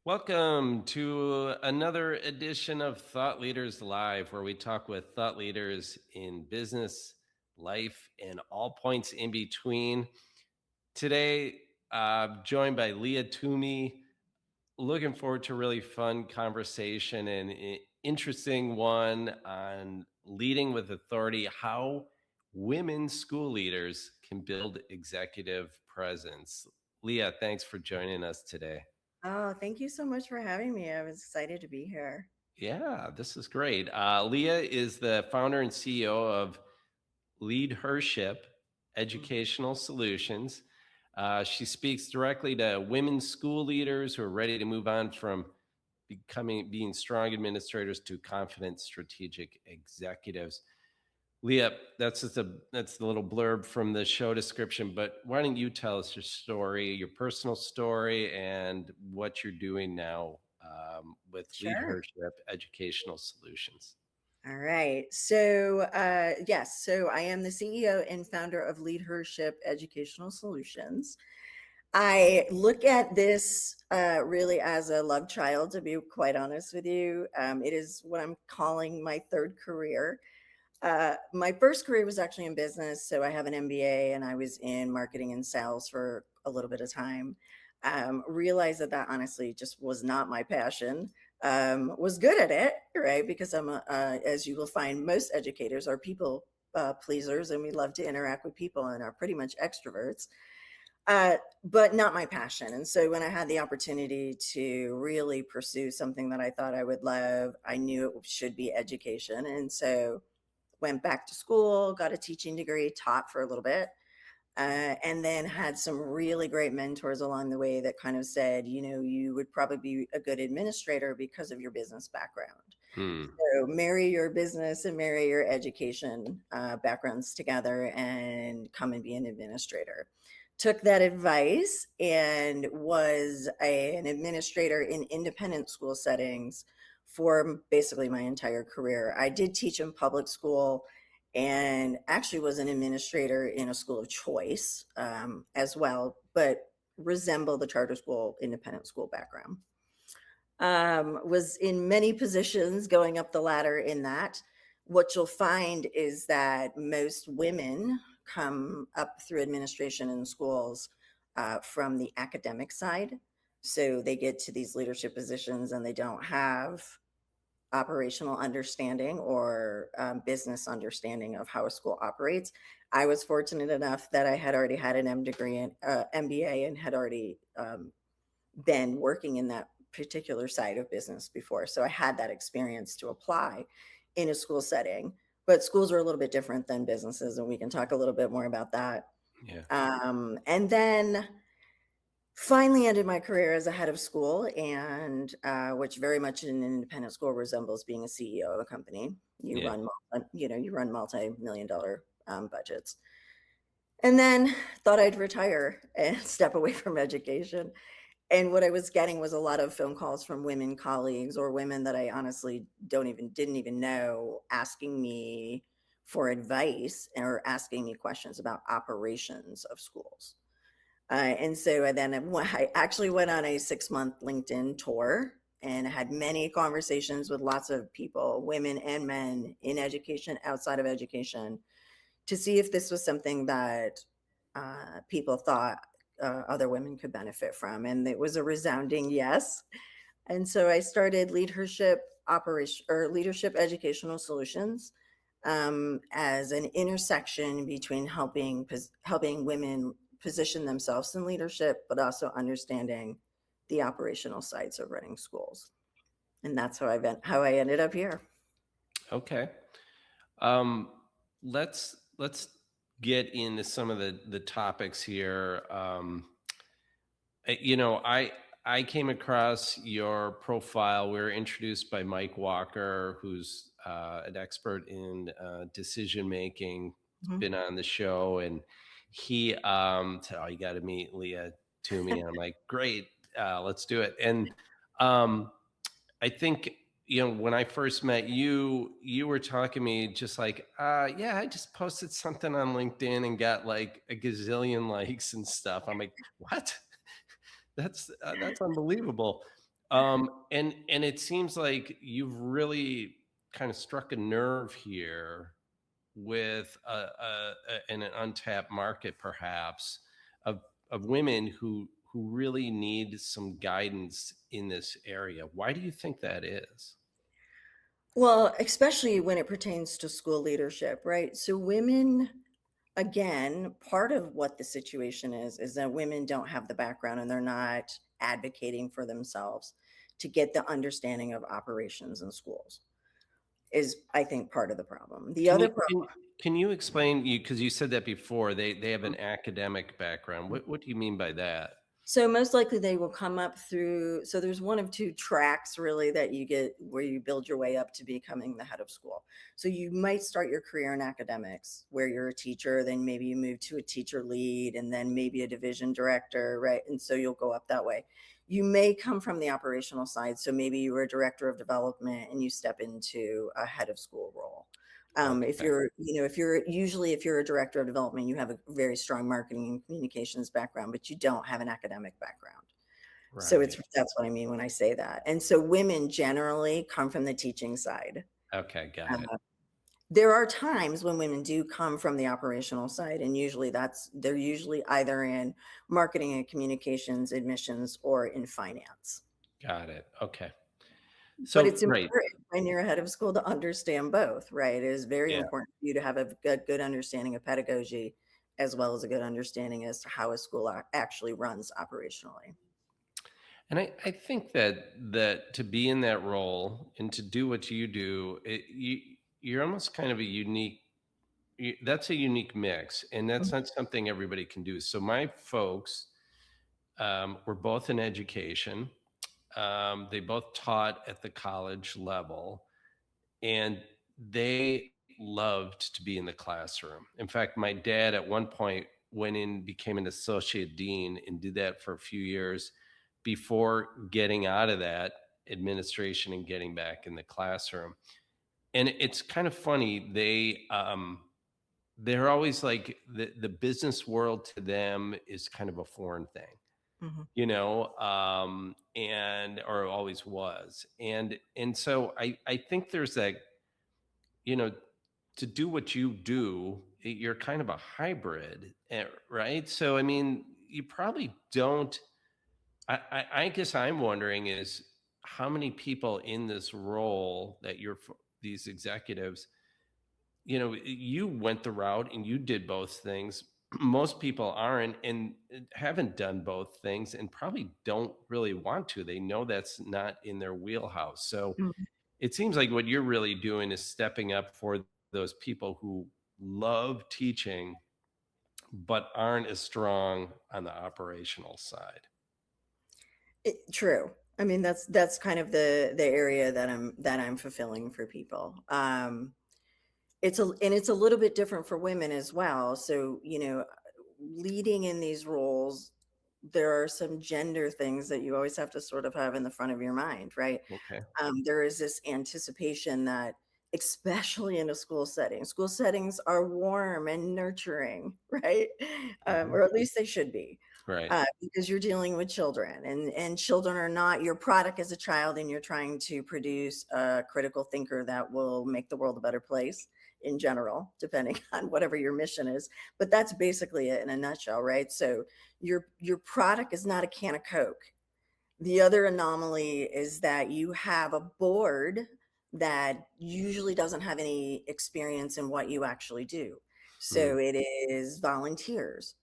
Welcome to another edition of Thought Leaders Live, where we talk with thought leaders in business, life, and all points in between. Today, joined by Leigh Toomey. Looking forward to a really fun conversation and interesting one on leading with authority, how women school leaders can build executive presence. Leah, thanks for joining us today. Oh, thank you so much for having me. I was excited to be here. Yeah, this is great. Leah is the founder and CEO of LeadHERship Mm. Educational Solutions. She speaks directly to women school leaders who are ready to move on from being strong administrators to confident strategic executives. Leah, that's the little blurb from the show description, but why don't you tell us your story, your personal story, and what you're doing now with Sure. LeadHERship Educational Solutions? All right. So I am the CEO and founder of LeadHERship Educational Solutions. I look at this really as a love child, to be quite honest with you. It is what I'm calling my third career. My first career was actually in business. So I have an MBA and I was in marketing and sales for a little bit of time. Realized that honestly just was not my passion. Was good at it, right? Because as you will find, most educators are people pleasers and we love to interact with people and are pretty much extroverts, but not my passion. And so when I had the opportunity to really pursue something that I thought I would love, I knew it should be education. And so went back to school, got a teaching degree, taught for a little bit, and then had some really great mentors along the way that kind of said, you would probably be a good administrator because of your business background. Hmm. So marry your business and marry your education backgrounds together and come and be an administrator. Took that advice and was an administrator in independent school settings for basically my entire career. I did teach in public school and actually was an administrator in a school of choice as well, but resemble the charter school independent school background. Was in many positions going up the ladder in that. What you'll find is that most women come up through administration in schools from the academic side. So they get to these leadership positions and they don't have operational understanding or business understanding of how a school operates. I was fortunate enough that I had already had an MBA, and had already been working in that particular side of business before. So I had that experience to apply in a school setting. But schools are a little bit different than businesses, and we can talk a little bit more about that. Yeah. And then finally ended my career as a head of school, and which very much in an independent school resembles being a CEO of a company. Yeah. You run multi-million dollar budgets. And then thought I'd retire and step away from education. And what I was getting was a lot of phone calls from women colleagues or women that I honestly didn't even know, asking me for advice or asking me questions about operations of schools. And so I actually went on a 6-month LinkedIn tour and had many conversations with lots of people, women and men in education, outside of education, to see if this was something that people thought other women could benefit from. And it was a resounding yes. And so I started Leadership Educational Solutions as an intersection between helping women position themselves in leadership, but also understanding the operational sides of running schools. And that's how I ended up here. Okay. Um, let's get into some of the topics here. I came across your profile. We were introduced by Mike Walker, who's an expert in decision making. Mhm. Been on the show, and he said, "Oh, you got to meet Leah Toomey." And I'm like, "Great, let's do it." And um, I think when I first met you, you were talking to me just like, yeah, I just posted something on LinkedIn and got like a gazillion likes and stuff. I'm like, what? That's unbelievable. And it seems like you've really kind of struck a nerve here with an untapped market, perhaps, of women who really need some guidance in this area. Why do you think that is? Well, especially when it pertains to school leadership, right? So women, again, part of what the situation is that women don't have the background and they're not advocating for themselves to get the understanding of operations in schools is, I think, part of the problem. The Can other you problem. can you explain, you because you said that before, they have an academic background. What do you mean by that? So most likely they will come up through, so there's one of two tracks really that you get where you build your way up to becoming the head of school. So you might start your career in academics where you're a teacher, then maybe you move to a teacher lead and then maybe a division director, right? And so you'll go up that way. You may come from the operational side. So maybe you were a director of development and you step into a head of school role. If Okay. you're, if you're usually if you're a director of development, you have a very strong marketing and communications background, but you don't have an academic background. So Right. that's what I mean when I say that. And so women generally come from the teaching side. Okay, got it. Uh, there are times when women do come from the operational side, and usually they're usually either in marketing and communications, admissions, or in finance. Got it. Okay. But So it's right. important when you're a head of school to understand both, right? It is very Yeah. important for you to have a good understanding of pedagogy as well as a good understanding as to how a school actually runs operationally. And I think that to be in that role and to do what you do, you're almost kind of a unique. That's a unique mix, and that's Mhm, not something everybody can do. So my folks were both in education. They both taught at the college level, and they loved to be in the classroom. In fact, my dad at one point went in, became an associate dean, and did that for a few years before getting out of that administration and getting back in the classroom. And it's kind of funny. They're always like the business world to them is kind of a foreign thing, mhm. and or always was. And so I think there's that, you know, to do what you do, you're kind of a hybrid, right? So I mean, you probably don't. I guess I'm wondering is how many people in this role that these executives, you went the route and you did both things. Most people aren't and haven't done both things and probably don't really want to. They know that's not in their wheelhouse. So Mhm. it seems like what you're really doing is stepping up for those people who love teaching but aren't as strong on the operational side. True. I mean, that's kind of the area that I'm fulfilling for people. It's a little bit different for women as well. So, leading in these roles, there are some gender things that you always have to sort of have in the front of your mind, right? Okay. There is this anticipation that, especially in a school settings are warm and nurturing, right? Mhm. Or at least they should be, Right. because you're dealing with children, and children are not your product as a child, and you're trying to produce a critical thinker that will make the world a better place in general, depending on whatever your mission is. But that's basically it in a nutshell, right? So your product is not a can of Coke. The other anomaly is that you have a board that usually doesn't have any experience in what you actually do. Mm. So it is volunteers.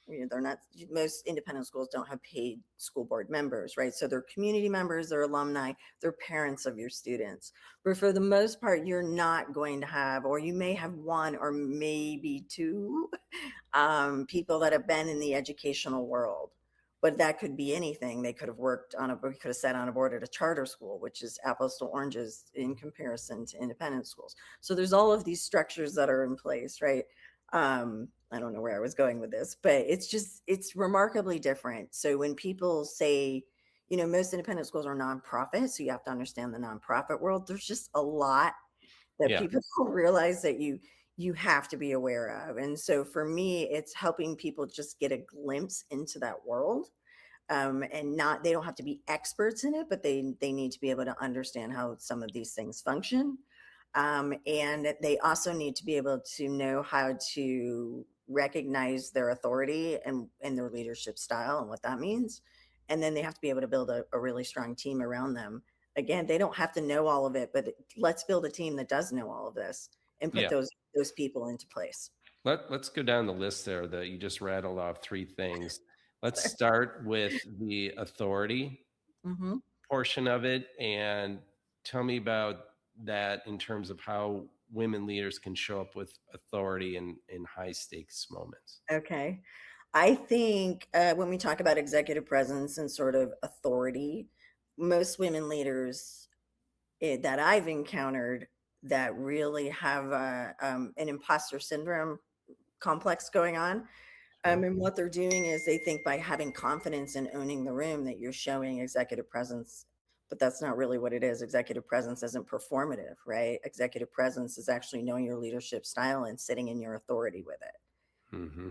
They're not, most independent schools don't have paid school board members, right? So they're community members, they're alumni, they're parents of your students. But for the most part, you're not going to have, or you may have one or maybe two people that have been in the educational world. But that could be anything. They could have worked on we could have sat on a board at a charter school, which is apples to oranges in comparison to independent schools. So there's all of these structures that are in place, right? I don't know where I was going with this, but it's remarkably different. So when people say, most independent schools are nonprofit, so you have to understand the nonprofit world. There's just a lot that Yeah. people don't realize that you have to be aware of. And so for me, it's helping people just get a glimpse into that world, and not they don't have to be experts in it, but they need to be able to understand how some of these things function. And they also need to be able to know how to recognize their authority and their leadership style and what that means. And then they have to be able to build a really strong team around them. Again, they don't have to know all of it, but let's build a team that does know all of this and put Yeah. those people into place. Let's go down the list there that you just rattled off three things. Let's start with the authority Hmm. portion of it and tell me about that in terms of how women leaders can show up with authority in high stakes moments. Okay. I think when we talk about executive presence and sort of authority, most women leaders that I've encountered that really have an imposter syndrome complex going on. Sure. And what they're doing is they think by having confidence and owning the room that you're showing executive presence, but that's not really what it is. Executive presence isn't performative, right? Executive presence is actually knowing your leadership style and sitting in your authority with Hmm.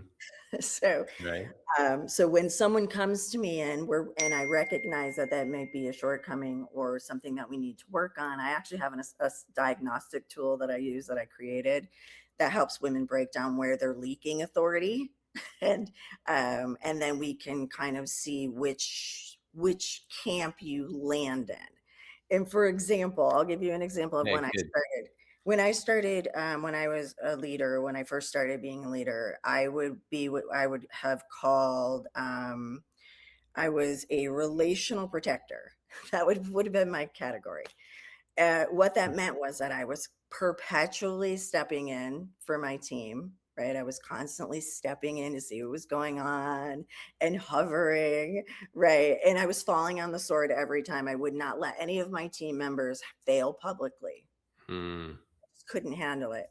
it. So Right. so when someone comes to me and I recognize that that may be a shortcoming or something that we need to work on, I actually have a diagnostic tool that I use that I created that helps women break down where they're leaking authority, and then we can kind of see which camp you land in. And for example, I'll give you an example of Yeah, good. when I was a leader, when I first started being a leader, I would be what I would have called, I was a relational protector. That would have been my category. What that meant was that I was perpetually stepping in for my team, right? I was constantly stepping in to see what was going on and hovering, right? And I was falling on the sword every time. I would not let any of my team members fail publicly. Mm, Just couldn't handle it.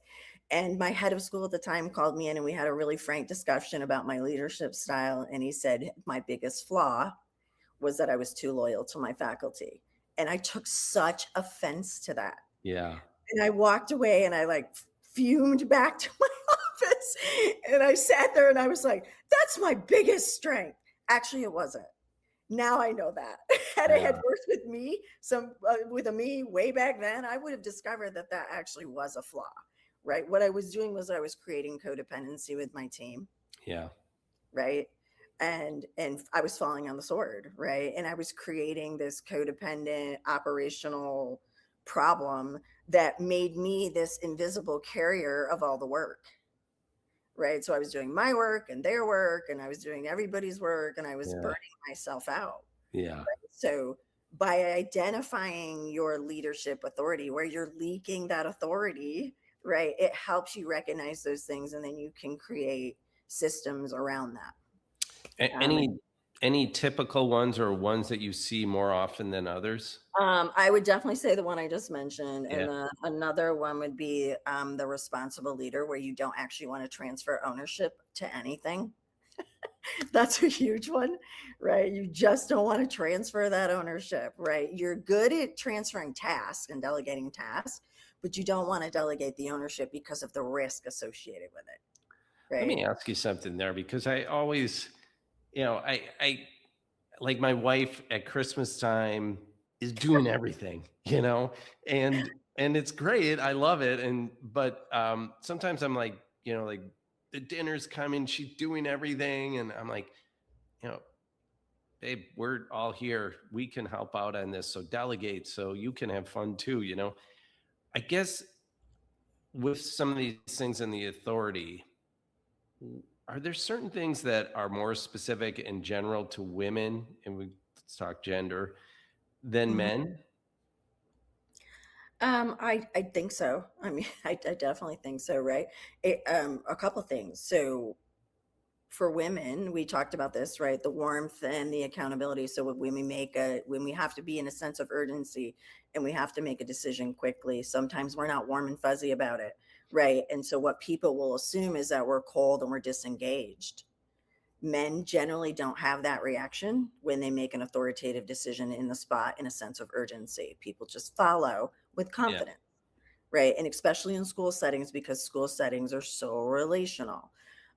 And my head of school at the time called me in and we had a really frank discussion about my leadership style. And he said, my biggest flaw was that I was too loyal to my faculty. And I took such offense to that. yeah. And I walked away and I like fumed back to my office. And I sat there and I was like, that's my biggest strength. Actually, it wasn't. Now I know that. Had it had Yeah. worked with me, with a me way back then, I would have discovered that that actually was a flaw, right? What I was doing was I was creating codependency with my team, Yeah. right? And I was falling on the sword, right? And I was creating this codependent operational problem that made me this invisible carrier of all the work, right? So I was doing my work and their work, and I was doing everybody's work, and I was Yeah. burning myself out. Yeah. So by identifying your leadership authority, where you're leaking that authority, right, it helps you recognize those things, and then you can create systems around that. Um, Any typical ones or ones that you see more often than others? I would definitely say the one I just mentioned, Yeah. and another one would be the responsible leader, where you don't actually want to transfer ownership to anything. That's a huge one, right? You just don't want to transfer that ownership, right? You're good at transferring tasks and delegating tasks, but you don't want to delegate the ownership because of the risk associated with it, Let right? me ask you something there because I always, I like my wife at Christmas time is doing everything, and it's great. I love it. But sometimes I'm like, like the dinner's coming, she's doing everything, and I'm like, you know, babe, we're all here. We can help out on this. So delegate so you can have fun too. I guess with some of these things in the authority, are there certain things that are more specific in general to women, and let's talk gender, than Mhm. men? I think so. I mean, I definitely think so, right? A couple things. So for women, we talked about this, right? The warmth and the accountability. So when we have to be in a sense of urgency and we have to make a decision quickly, sometimes we're not warm and fuzzy about it, right? And so what people will assume is that we're cold and we're disengaged. Men generally don't have that reaction when they make an authoritative decision in the spot in a sense of urgency. People just follow with Yeah. confidence, right? And especially in school settings because school settings are so relational.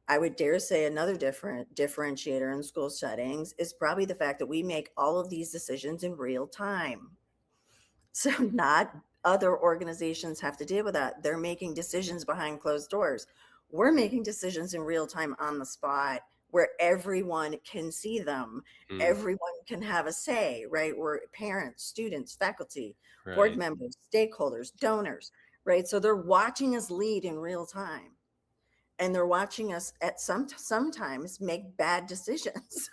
I would dare say another different differentiator in school settings is probably the fact that we make all of these decisions in real time. So not other organizations have to deal with that. They're making decisions behind closed doors. We're making decisions in real time on the spot where everyone can see them. Mm, Everyone can have a say, right? Where parents, students, faculty, board right. members, stakeholders, donors, right? So they're watching us lead in real time, and they're watching us at sometimes make bad decisions,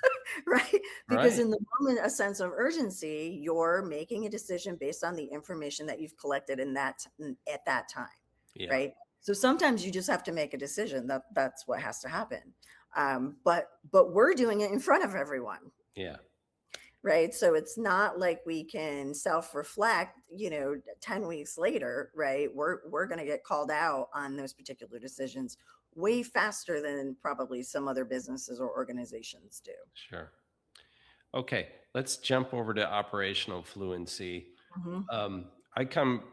right? Because Right. in the moment, a sense of urgency, you're making a decision based on the information that you've collected in that at that time, Yeah. right? So sometimes you just have to make a decision. That's what has to happen. But we're doing it in front of everyone, Yeah. right? So it's not like we can self-reflect, 10 weeks later, right? We're going to get called out on those particular decisions way faster than probably some other businesses or organizations do. Sure. Okay. Let's jump over to operational fluency. Mhm. I come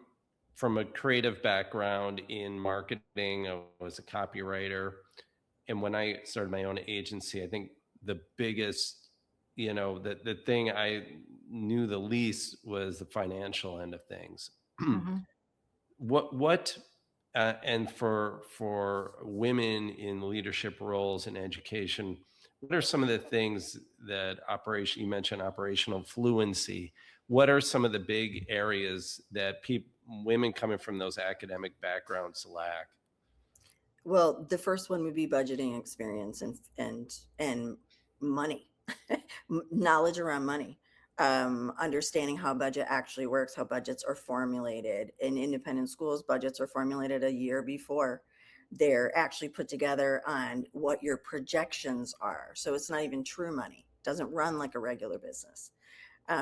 from a creative background in marketing. I was a copywriter. And when I started my own agency, I think the biggest, the thing I knew the least was the financial end of things. Mhm. what and for women in leadership roles in education, what are some of the things that operation you mentioned operational fluency, what are some of the big areas that people women coming from those academic backgrounds lack? Well, the first one would be budgeting experience and money, knowledge around money, understanding how budget actually works, how budgets are formulated. In independent schools, budgets are formulated a year before. They're actually put together on what your projections are. So it's not even true money. It doesn't run like a regular business.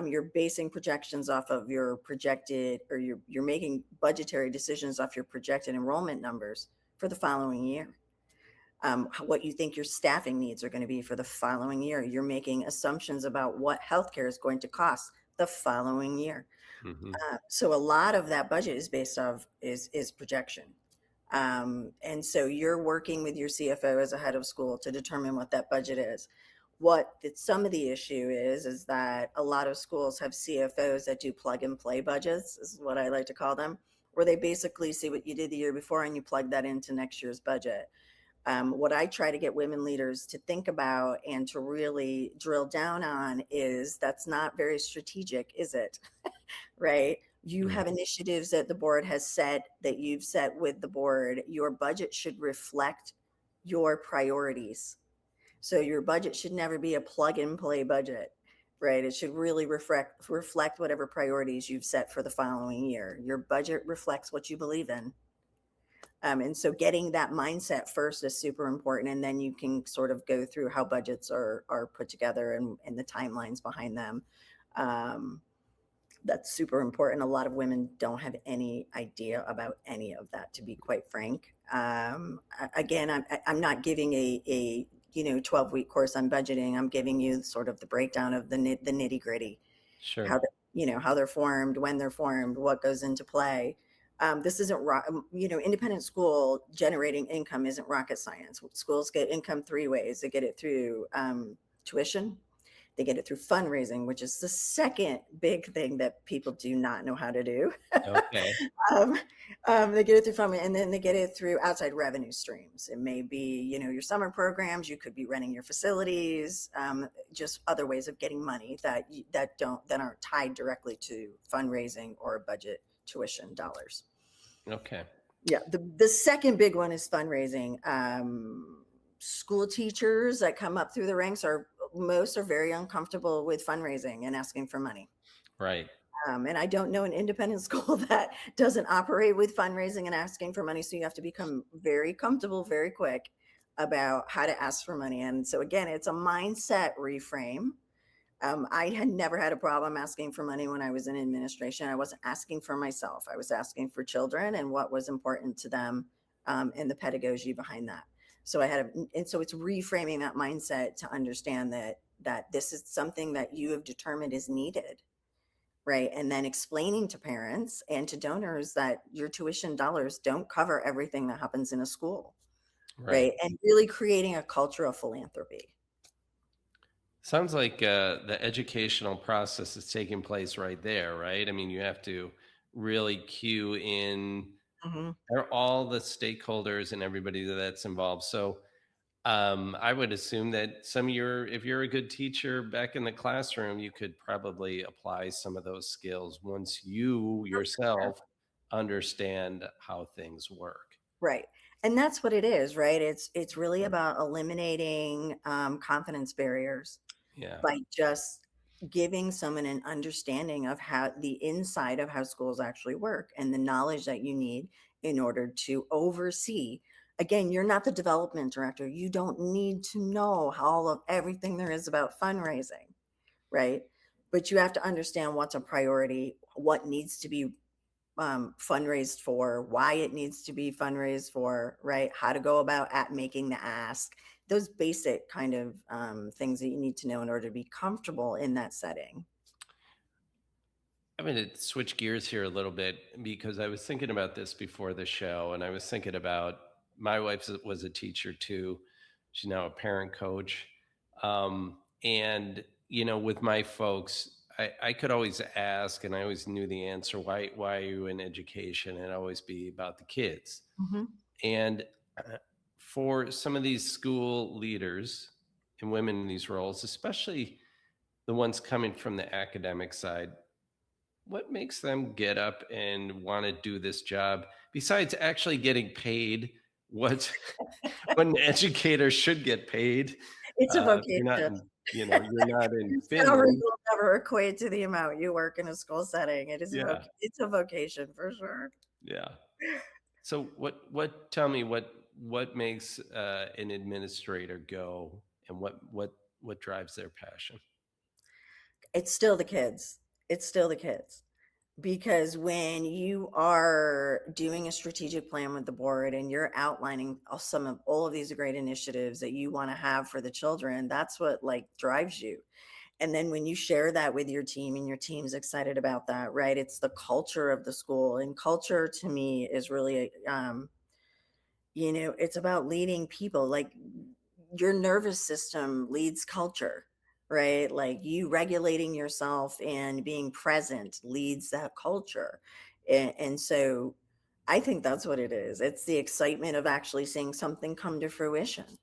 You're basing projections off of your projected, or you're making budgetary decisions off your projected enrollment numbers for the following year. What you think your staffing needs are going to be for the following year. You're making assumptions about what healthcare is going to cost the following year. Hmm. So a lot of that budget is based off is projection. And so you're working with your CFO as a head of school to determine what that budget is. Some of the issue is that a lot of schools have CFOs that do plug and play budgets, is what I like to call them, where they basically see what you did the year before and you plug that into next year's budget. What I try to get women leaders to think about and to really drill down on is that's not very strategic, is it? Right? You Mm. have initiatives that the board has set, that you've set with the board. Your budget should reflect your priorities. So your budget should never be a plug and play budget, right? It should really reflect whatever priorities you've set for the following year. Your budget reflects what you believe in. And so getting that mindset first is super important. And then you can sort of go through how budgets are put together and the timelines behind them. Um, that's super important. A lot of women don't have any idea about any of that, to be quite frank. Again, I'm not giving a 12-week course on budgeting. I'm giving you sort of the breakdown of the nitty gritty, Sure. how how they're formed, when they're formed, what goes into play. This isn't independent school generating income isn't rocket science. Schools get income three ways. They get it through tuition, they get it through fundraising, which is the second big thing that people do not know how to do. Okay. um, they get it through funding, and then they get it through outside revenue streams. It may be, your summer programs. You could be renting your facilities, just other ways of getting money that aren't tied directly to fundraising or budget tuition dollars. Okay. Yeah, the second big one is fundraising. School teachers that come up through the ranks most are very uncomfortable with fundraising and asking for money. Right. And I don't know an independent school that doesn't operate with fundraising and asking for money. So you have to become very comfortable very quick about how to ask for money. And so again, it's a mindset reframe. I had never had a problem asking for money when I was in administration. I wasn't asking for myself. I was asking for children and what was important to them, and the pedagogy behind that. So and so it's reframing that mindset to understand that this is something that you have determined is needed, right? And then explaining to parents and to donors that your tuition dollars don't cover everything that happens in a school. Right. right? And really creating a culture of philanthropy. Sounds like the educational process is taking place right there, right? I mean, you have to really cue in Mhm. all the stakeholders and everybody that's involved. So, I would assume that some of your, if you're a good teacher back in the classroom, you could probably apply some of those skills once you Oh, for sure. yourself understand how things work. Right. And that's what it is, right? It's really about eliminating confidence barriers Yeah. by just giving someone an understanding of how the inside of how schools actually work and the knowledge that you need in order to oversee. Again, you're not the development director. You don't need to know how all of everything there is about fundraising, right? But you have to understand what's a priority, what needs to be fundraised for, why it needs to be fundraised for, right? How to go about at making the ask, those basic kind of things that you need to know in order to be comfortable in that setting. I'm going to switch gears here a little bit because I was thinking about this before the show, and I was thinking about my wife was a teacher too. She's now a parent coach. And, with my folks, I could always ask, and I always knew the answer, why are you in education? And always be about the kids. Mhm, And for some of these school leaders and women in these roles, especially the ones coming from the academic side, what makes them get up and want to do this job besides actually getting paid what what an educator should get paid? it's a You're not vocation. in, you're not in Your salary Finland. will never equate to the amount you work in a school setting. It is a Yeah, it's a vocation for sure. yeah. So tell me what makes an administrator go, and what drives their passion? It's still the kids. It's still the kids. Because when you are doing a strategic plan with the board and you're outlining some of all of these great initiatives that you want to have for the children, that's what like drives you. And then when you share that with your team and your team's excited about that, right? It's the culture of the school. And culture to me is really it's about leading people. Like your nervous system leads culture, right? Like you regulating yourself and being present leads that culture. And so I think that's what it is. It's the excitement of actually seeing something come to fruition.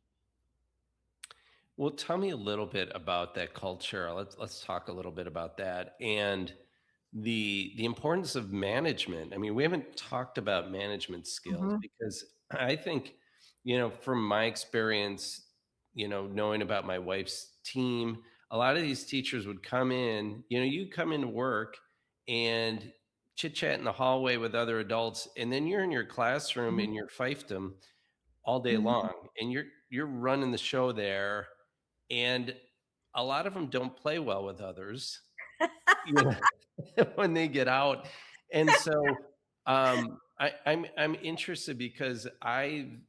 Well, tell me a little bit about that culture. Let's talk a little bit about that and the importance of management. I mean, we haven't talked about management skills Mhm, because I think, from my experience, knowing about my wife's team, a lot of these teachers would come in, you come into work and chit chat in the hallway with other adults, and then you're in your classroom mhm, in your fiefdom all day mhm. long, and you're running the show there, and a lot of them don't play well with others, you know, when they get out, and so, I'm interested because I've,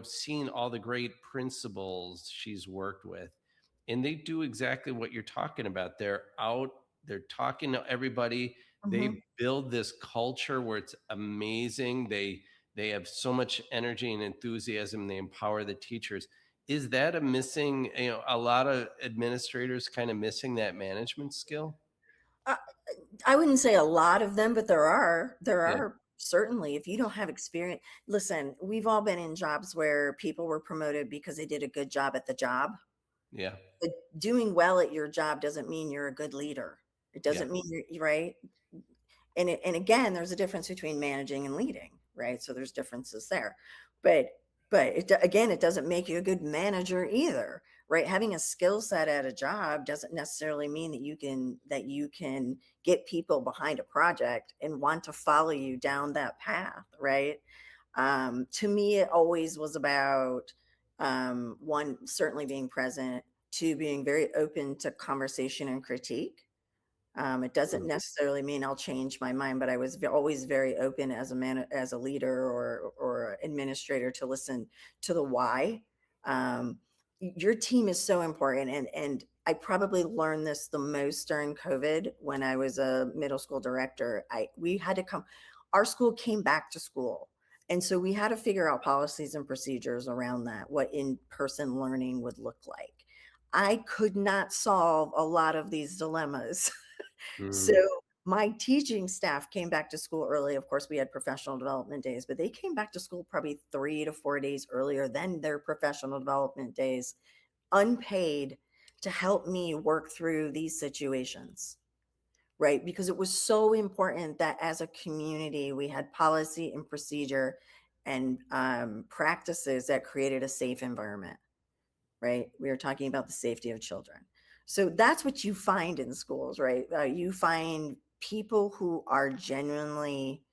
seen all the great principals she's worked with, and they do exactly what you're talking about. They're out, they're talking to everybody, Mhm. they build this culture where it's amazing, they have so much energy and enthusiasm, they empower the teachers. Is that a missing, a lot of administrators kinda missing that management skill? Uh, I wouldn't say a lot of them, but there Yeah, are certainly if you don't have experience. Listen, we've all been in jobs where people were promoted because they did a good job at the job. yeah, But doing well at your job doesn't mean you're a good leader. It yeah. doesn't mean you're right. And again, there's a difference between managing and leading, right? So there's differences there. But again, it doesn't make you a good manager either, right? Having a skill set at a job doesn't necessarily mean that you can get people behind a project and want to follow you down that path, right? To me, it always was about one, certainly being present, two, being very open to conversation and critique. It doesn't Mhm. necessarily mean I'll change my mind, but I was always very open as a as a leader or administrator to listen to the why. Your team is so important, and I probably learned this the most during COVID when I was a middle school director. I we had to come. Our school came back to school, And so we had to figure out policies and procedures around that, what in-person learning would look like. I could not solve a lot of these dilemmas. So Mm, my teaching staff came back to school early. Of course, we had professional development days, but they came back to school probably 3 to 4 days earlier than their professional development days, unpaid, to help me work through these situations, right? Because it was so important that as a community, we had policy and procedure and practices that created a safe environment, right? We are talking about the safety of children. So that's what you find in schools, right? You find people who are genuinely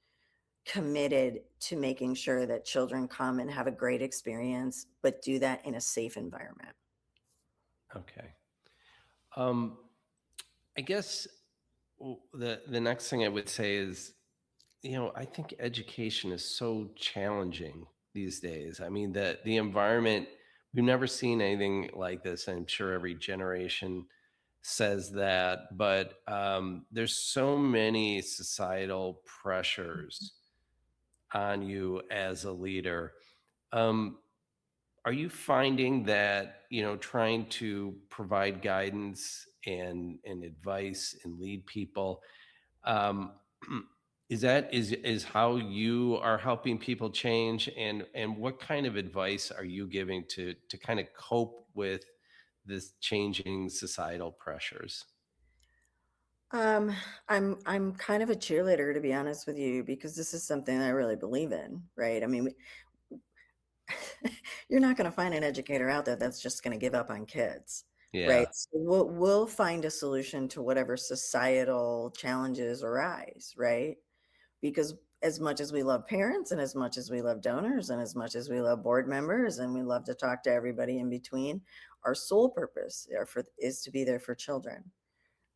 committed to making sure that children come and have a great experience, but do that in a safe environment. okay. Um, I guess the next thing I would say is, I think education is so challenging these days. I mean, the environment, we've never seen anything like this. I'm sure every generation says that, but there's so many societal pressures on you as a leader. Um, are you finding that, trying to provide guidance and advice and lead people, um, is how you are helping people change, and what kind of advice are you giving to kind of cope with this changing societal pressures? Um, I'm kind of a cheerleader, to be honest with you, because this is something I really believe in, right? I mean, you're not going to find an educator out there that's just going to give up on kids, right? Yeah, So we'll find a solution to whatever societal challenges arise, right? Because as much as we love parents and as much as we love donors and as much as we love board members and we love to talk to everybody in between, our sole purpose is to be there for children.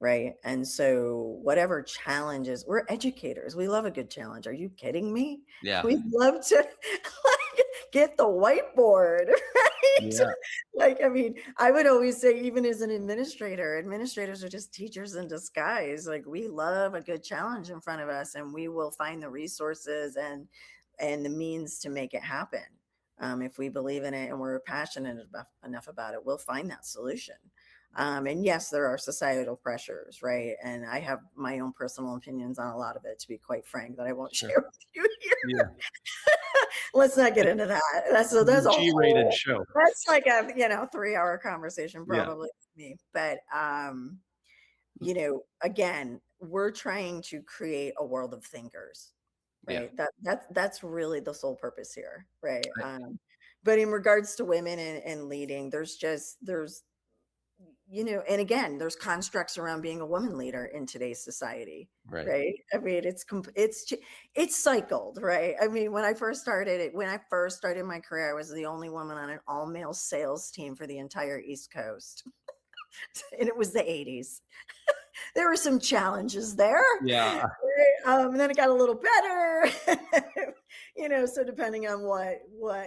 Right. And so, whatever challenges, we're educators. We love a good challenge. Are you kidding me? yeah, We'd love to like, get the whiteboard, right? yeah, Like, I mean, I would always say, even as an administrator, administrators are just teachers in disguise. Like, we love a good challenge in front of us, and we will find the resources and the means to make it happen. If we believe in it and we're passionate enough about it, we'll find that solution. And yes, there are societal pressures, right? And I have my own personal opinions on a lot of it, to be quite frank, that I won't sure, share with you here. yeah. Let's not get into that. That's a G-rated whole, show. that's like a 3 hour conversation Yeah, probably with me. But again, we're trying to create a world of thinkers, yeah, right? That's really the sole purpose here, right? I- But in regards to women and leading, there's and again, there's constructs around being a woman leader in today's society, right. right? I mean, it's cycled, right? I mean, when I first started my career, I was the only woman on an all male sales team for the entire East Coast, and it was the '80s. There were some challenges there. Yeah, And then it got a little better. So depending on what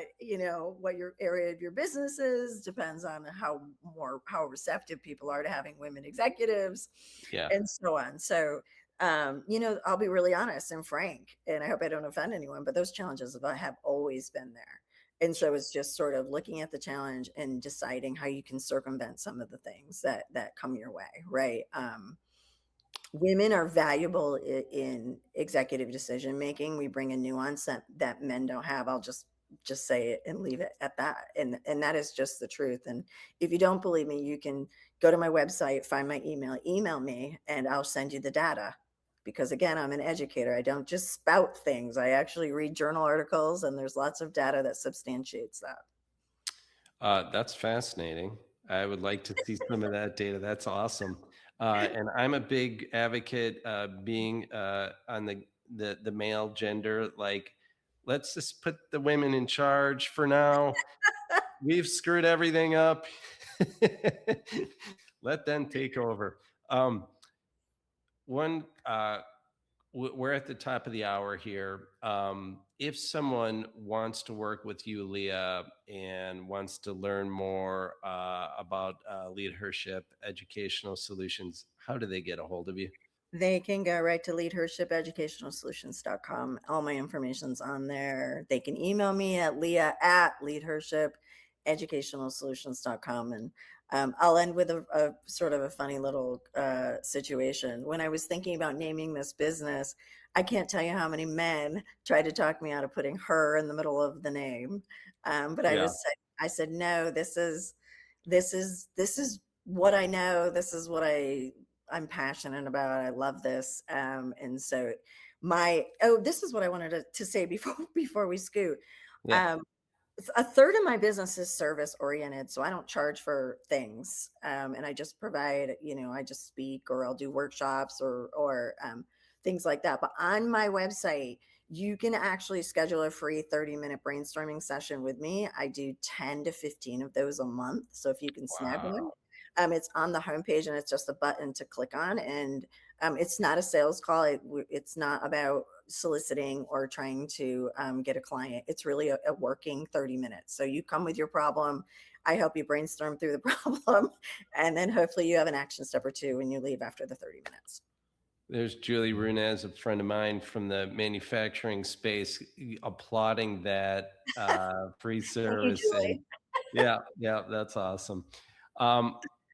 your area of your business is, depends on how receptive people are to having women executives yeah, and so on. So I'll be really honest and frank, and I hope I don't offend anyone, but those challenges have always been there. And so it's just sort of looking at the challenge and deciding how you can circumvent some of the things that come your way, right? Women are valuable in executive decision making. We bring a nuance that men don't have. I'll just say it and leave it at that. And that is just the truth. And if you don't believe me, you can go to my website, find my email me, and I'll send you the data. Because again, I'm an educator. I don't just spout things. I actually read journal articles, and there's lots of data that substantiates that. that's fascinating. I would like to see some of that data. That's awesome. And I'm a big advocate, being on the male gender. Like, let's just put the women in charge for now. We've screwed everything up. Let them take over. Um, one we're at the top of the hour here. If someone wants to work with you, Leah, and wants to learn more about LeadHERship educational solutions, how do they get a hold of you? They can go right to LeadHERship All my information's on there. They can email me at leah@LeadHERship And I'll end with a sort of a funny little situation. When I was thinking about naming this business, I can't tell you how many men tried to talk me out of putting her in the middle of the name. But Yeah. I said, no, this is what I know. This is what I'm passionate about. I love this. And so this is what I wanted to say before before we scoot. Yeah. Um, a third of my business is service oriented, so I don't charge for things, and I just provide. I just speak, or I'll do workshops, or things like that. But on my website, you can actually schedule a free 30-minute brainstorming session with me. I do 10 to 15 of those a month, so if you can snag one, Wow. it's on the homepage, and it's just a button to click on. And it's not a sales call. It's not about soliciting or trying to get a client. It's really a working 30 minutes. So you come with your problem. I help you brainstorm through the problem. And then hopefully you have an action step or two when you leave after the 30 minutes. There's Julie Runez, a friend of mine from the manufacturing space, applauding that free Thank you, service. And Julie. yeah, yeah, that's awesome.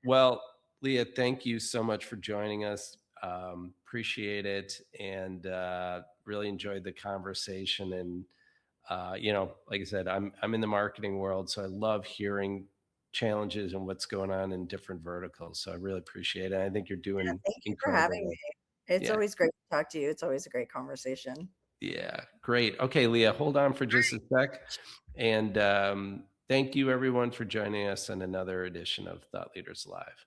Well, Leah, thank you so much for joining us. Appreciate it, and really enjoyed the conversation. And like I said, I'm in the marketing world, so I love hearing challenges and what's going on in different verticals. So I really appreciate it. I think you're Yeah, doing thank you for incredible having me. work. It's Yeah. always great to talk to you. It's always a great conversation. Yeah, great. Okay, Leah, hold on for just a sec. And thank you, everyone, for joining us on another edition of Thought Leaders Live.